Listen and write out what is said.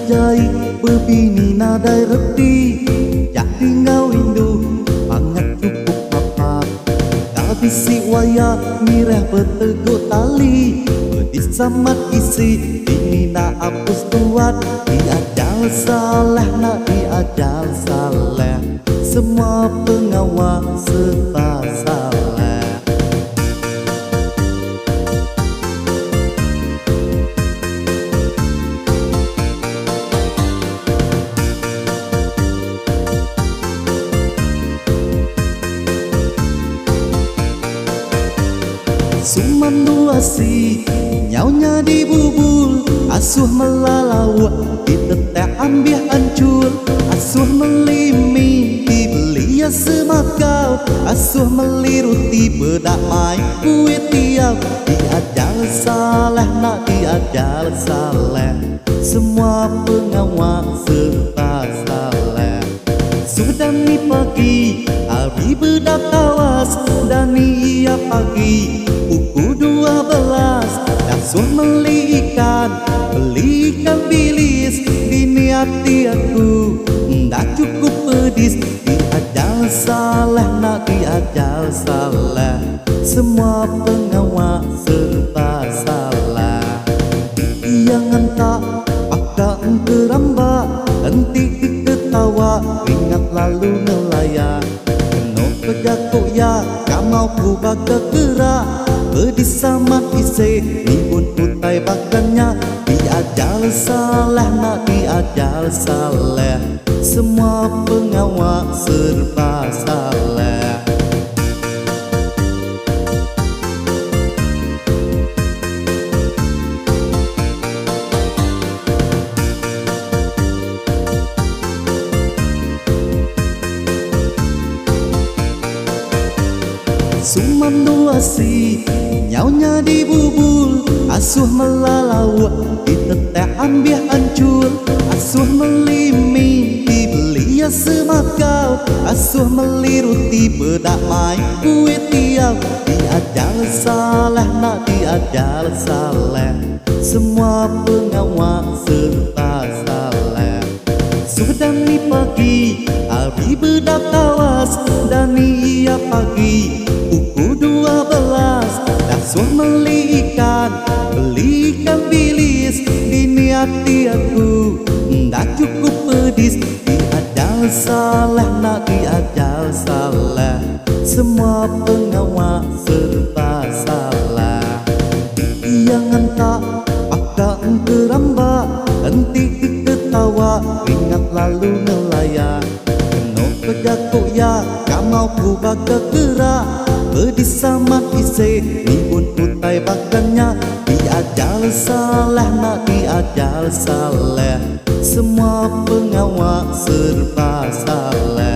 jai berbini nadai reti. Jadi ngau indu hangat cukup apa. Kabisi waya mirah berteguk tali. Berdisamat isi ini nak hapus tuat. Diajal salah nak diajal salah. Semua pengawal serba salah. Sumanduasi nyaunya dibubul, asuh melalawak ditetek ambil hancur, asuh melimi dibeli ya semakau, asuh meliru tiba dak main kue tiap. Diajal salah nak diajal salah, semua pengawal serta salah. Sudah ni pagi hari bedak tawas, dan ni ia pagi pukul 12. Asuh melikan bilis, diniati aku dah cukup pedis. Diajal salah nak diajal salah, semua pengawal serba salah. Jangan tak akan keramba, henti ketawa, ingat lalu nelayan. Kena pejatuk ya, kamau ku bakal gerak. Berdisamat isi, ni pun utai bakannya. Diajal salah nak diajal salah, semua pengawal serba salah. Sumanduasi nyaunya dibubul, asuh melalawak ditetek ambil hancur, asuh melimi dibeli ya semakau, asuh meliru tiba dak main kue tiap. Diajal salah nak diajal salah, semua pengawal serba salah. Sudah ni pagi hari bedak tawas, dan ni ia pagi pukul 12. Asuh melikan bilis, diniati aku dah cukup pedis. Diajal salah nak diajal salah, semua pengawal serba salah. Jangan tak akan keramba, henti ketawa, ingat lalu nelayan. Kena pejatuk ya, kamau ku bakal gerak. Berdisamat isi, ni pun utai bakannya. Diajal salah nak diajal salah, semua pengawal serba salah.